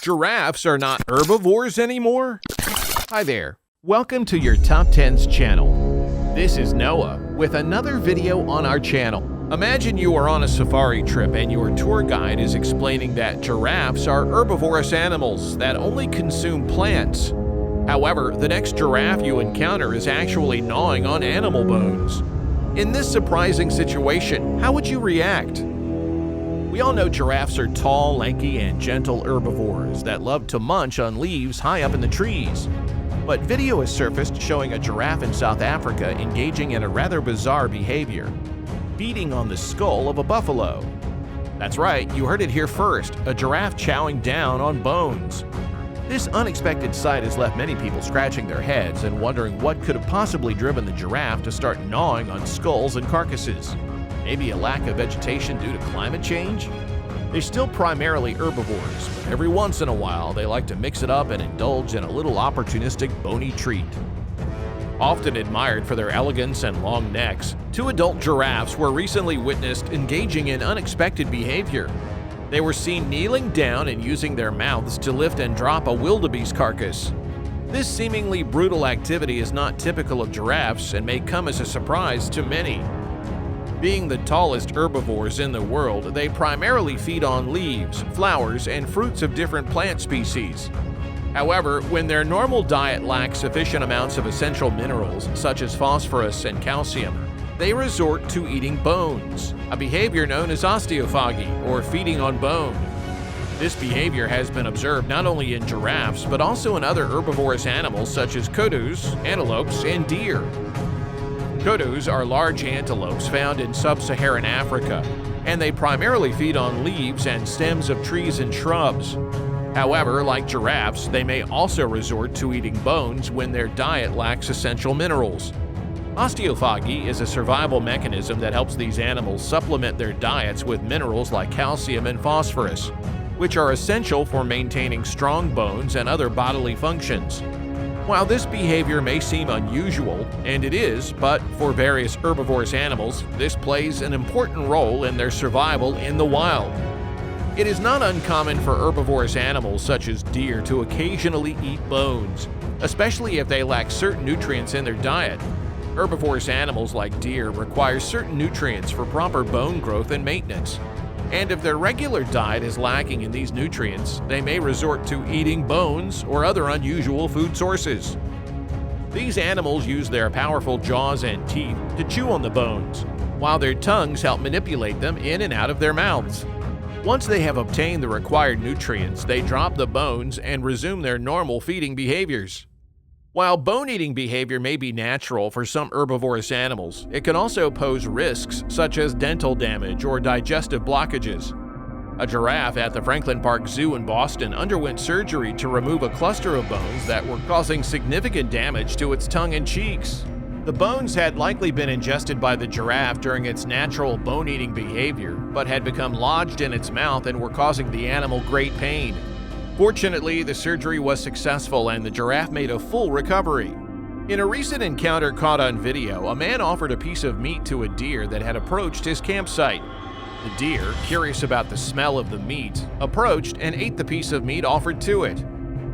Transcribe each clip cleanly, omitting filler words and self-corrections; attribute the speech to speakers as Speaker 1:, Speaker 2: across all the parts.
Speaker 1: Giraffes are not herbivores anymore? Hi there, welcome to your Top 10s channel. This is Noah with another video on our channel. Imagine you are on a safari trip and your tour guide is explaining that giraffes are herbivorous animals that only consume plants. However, the next giraffe you encounter is actually gnawing on animal bones. In this surprising situation, how would you react? We all know giraffes are tall, lanky, and gentle herbivores that love to munch on leaves high up in the trees. But video has surfaced showing a giraffe in South Africa engaging in a rather bizarre behavior, feeding on the skull of a buffalo. That's right, you heard it here first, a giraffe chowing down on bones. This unexpected sight has left many people scratching their heads and wondering what could have possibly driven the giraffe to start gnawing on skulls and carcasses. Maybe a lack of vegetation due to climate change? They're still primarily herbivores, but every once in a while they like to mix it up and indulge in a little opportunistic bony treat. Often admired for their elegance and long necks, two adult giraffes were recently witnessed engaging in unexpected behavior. They were seen kneeling down and using their mouths to lift and drop a wildebeest carcass. This seemingly brutal activity is not typical of giraffes and may come as a surprise to many. Being the tallest herbivores in the world, they primarily feed on leaves, flowers, and fruits of different plant species. However, when their normal diet lacks sufficient amounts of essential minerals such as phosphorus and calcium, they resort to eating bones, a behavior known as osteophagy, or feeding on bone. This behavior has been observed not only in giraffes, but also in other herbivorous animals such as kudus, antelopes, and deer. Kudus are large antelopes found in sub-Saharan Africa, and they primarily feed on leaves and stems of trees and shrubs. However, like giraffes, they may also resort to eating bones when their diet lacks essential minerals. Osteophagy is a survival mechanism that helps these animals supplement their diets with minerals like calcium and phosphorus, which are essential for maintaining strong bones and other bodily functions. While this behavior may seem unusual, and it is, but for various herbivorous animals, this plays an important role in their survival in the wild. It is not uncommon for herbivorous animals such as deer to occasionally eat bones, especially if they lack certain nutrients in their diet. Herbivorous animals like deer require certain nutrients for proper bone growth and maintenance. And if their regular diet is lacking in these nutrients, they may resort to eating bones or other unusual food sources. These animals use their powerful jaws and teeth to chew on the bones, while their tongues help manipulate them in and out of their mouths. Once they have obtained the required nutrients, they drop the bones and resume their normal feeding behaviors. While bone-eating behavior may be natural for some herbivorous animals, it can also pose risks such as dental damage or digestive blockages. A giraffe at the Franklin Park Zoo in Boston underwent surgery to remove a cluster of bones that were causing significant damage to its tongue and cheeks. The bones had likely been ingested by the giraffe during its natural bone-eating behavior, but had become lodged in its mouth and were causing the animal great pain. Fortunately, the surgery was successful and the giraffe made a full recovery. In a recent encounter caught on video, a man offered a piece of meat to a deer that had approached his campsite. The deer, curious about the smell of the meat, approached and ate the piece of meat offered to it.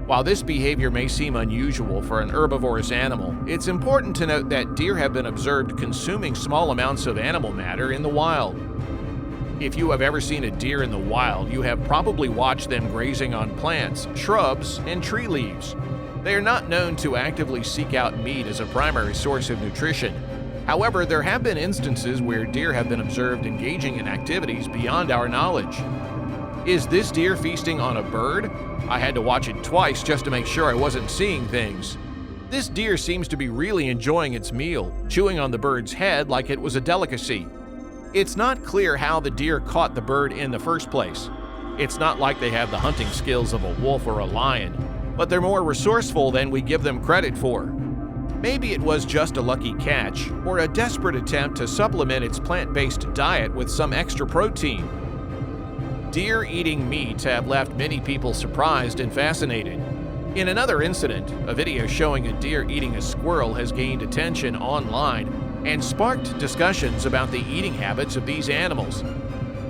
Speaker 1: While this behavior may seem unusual for an herbivorous animal, it's important to note that deer have been observed consuming small amounts of animal matter in the wild. If you have ever seen a deer in the wild, you have probably watched them grazing on plants, shrubs, and tree leaves. They are not known to actively seek out meat as a primary source of nutrition. However, there have been instances where deer have been observed engaging in activities beyond our knowledge. Is this deer feasting on a bird? I had to watch it twice just to make sure I wasn't seeing things. This deer seems to be really enjoying its meal, chewing on the bird's head like it was a delicacy. It's not clear how the deer caught the bird in the first place. It's not like they have the hunting skills of a wolf or a lion, but they're more resourceful than we give them credit for. Maybe it was just a lucky catch, or a desperate attempt to supplement its plant-based diet with some extra protein. Deer eating meat have left many people surprised and fascinated. In another incident, a video showing a deer eating a squirrel has gained attention online and sparked discussions about the eating habits of these animals.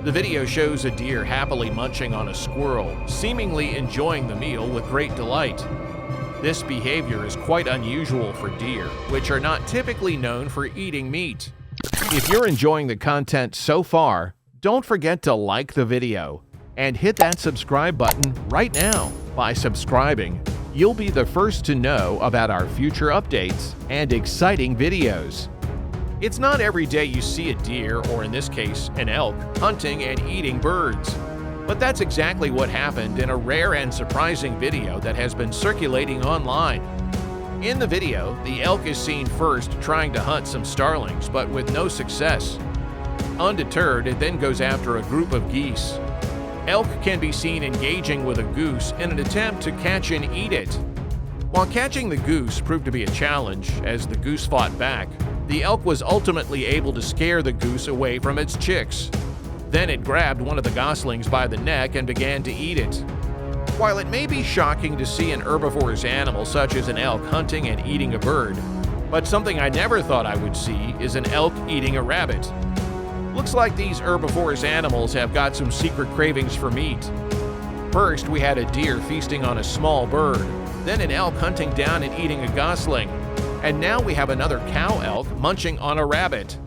Speaker 1: The video shows a deer happily munching on a squirrel, seemingly enjoying the meal with great delight. This behavior is quite unusual for deer, which are not typically known for eating meat. If you're enjoying the content so far, don't forget to like the video and hit that subscribe button right now. By subscribing, you'll be the first to know about our future updates and exciting videos. It's not every day you see a deer, or in this case, an elk, hunting and eating birds. But that's exactly what happened in a rare and surprising video that has been circulating online. In the video, the elk is seen first trying to hunt some starlings, but with no success. Undeterred, it then goes after a group of geese. Elk can be seen engaging with a goose in an attempt to catch and eat it. While catching the goose proved to be a challenge, as the goose fought back, the elk was ultimately able to scare the goose away from its chicks. Then it grabbed one of the goslings by the neck and began to eat it. While it may be shocking to see an herbivorous animal such as an elk hunting and eating a bird, but something I never thought I would see is an elk eating a rabbit. Looks like these herbivorous animals have got some secret cravings for meat. First, we had a deer feasting on a small bird, then an elk hunting down and eating a gosling, and now we have another cow elk munching on a rabbit.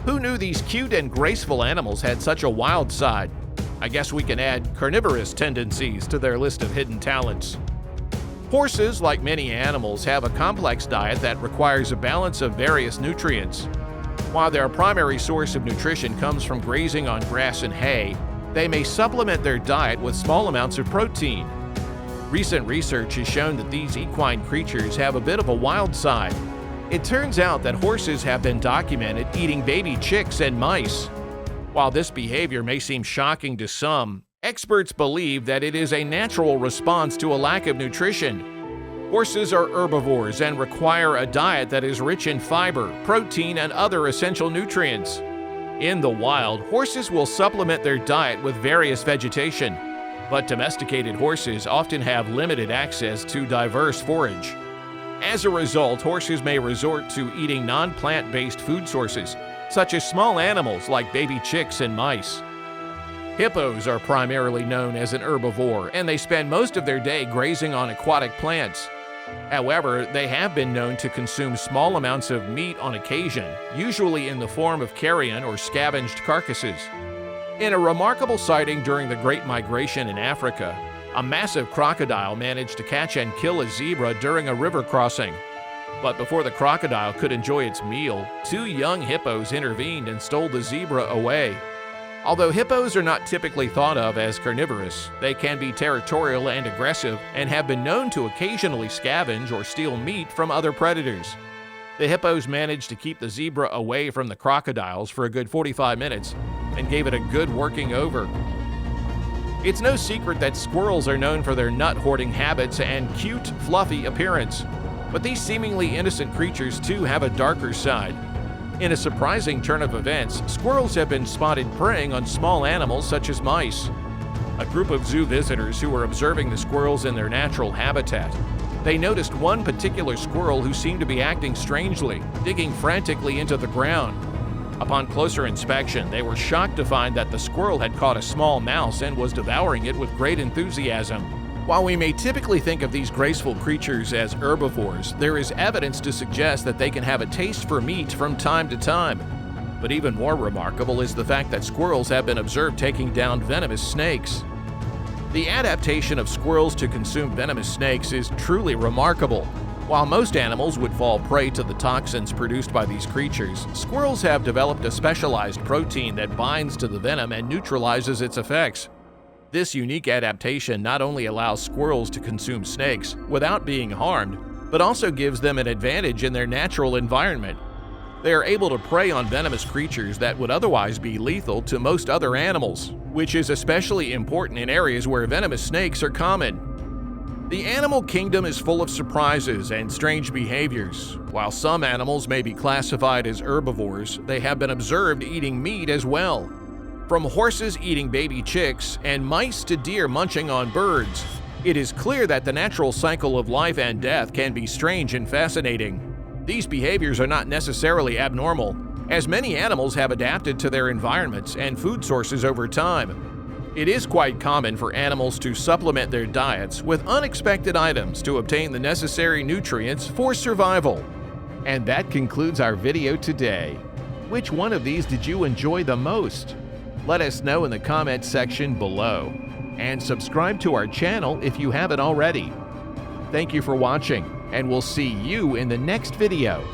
Speaker 1: Who knew these cute and graceful animals had such a wild side? I guess we can add carnivorous tendencies to their list of hidden talents. Horses, like many animals, have a complex diet that requires a balance of various nutrients. While their primary source of nutrition comes from grazing on grass and hay, they may supplement their diet with small amounts of protein. Recent research has shown that these equine creatures have a bit of a wild side. It turns out that horses have been documented eating baby chicks and mice. While this behavior may seem shocking to some, experts believe that it is a natural response to a lack of nutrition. Horses are herbivores and require a diet that is rich in fiber, protein, and other essential nutrients. In the wild, horses will supplement their diet with various vegetation, but domesticated horses often have limited access to diverse forage. As a result, horses may resort to eating non-plant-based food sources, such as small animals like baby chicks and mice. Hippos are primarily known as an herbivore, and they spend most of their day grazing on aquatic plants. However, they have been known to consume small amounts of meat on occasion, usually in the form of carrion or scavenged carcasses. In a remarkable sighting during the Great Migration in Africa, a massive crocodile managed to catch and kill a zebra during a river crossing. But before the crocodile could enjoy its meal, two young hippos intervened and stole the zebra away. Although hippos are not typically thought of as carnivorous, they can be territorial and aggressive and have been known to occasionally scavenge or steal meat from other predators. The hippos managed to keep the zebra away from the crocodiles for a good 45 minutes and gave it a good working over. It's no secret that squirrels are known for their nut hoarding habits and cute, fluffy appearance. But these seemingly innocent creatures too have a darker side. In a surprising turn of events, squirrels have been spotted preying on small animals such as mice. A group of zoo visitors who were observing the squirrels in their natural habitat. They noticed one particular squirrel who seemed to be acting strangely, digging frantically into the ground. Upon closer inspection, they were shocked to find that the squirrel had caught a small mouse and was devouring it with great enthusiasm. While we may typically think of these graceful creatures as herbivores, there is evidence to suggest that they can have a taste for meat from time to time. But even more remarkable is the fact that squirrels have been observed taking down venomous snakes. The adaptation of squirrels to consume venomous snakes is truly remarkable. While most animals would fall prey to the toxins produced by these creatures, squirrels have developed a specialized protein that binds to the venom and neutralizes its effects. This unique adaptation not only allows squirrels to consume snakes without being harmed, but also gives them an advantage in their natural environment. They are able to prey on venomous creatures that would otherwise be lethal to most other animals, which is especially important in areas where venomous snakes are common. The animal kingdom is full of surprises and strange behaviors. While some animals may be classified as herbivores, they have been observed eating meat as well. From horses eating baby chicks and mice to deer munching on birds, it is clear that the natural cycle of life and death can be strange and fascinating. These behaviors are not necessarily abnormal, as many animals have adapted to their environments and food sources over time. It is quite common for animals to supplement their diets with unexpected items to obtain the necessary nutrients for survival. And that concludes our video today. Which one of these did you enjoy the most? Let us know in the comments section below. And subscribe to our channel if you haven't already. Thank you for watching, and we'll see you in the next video.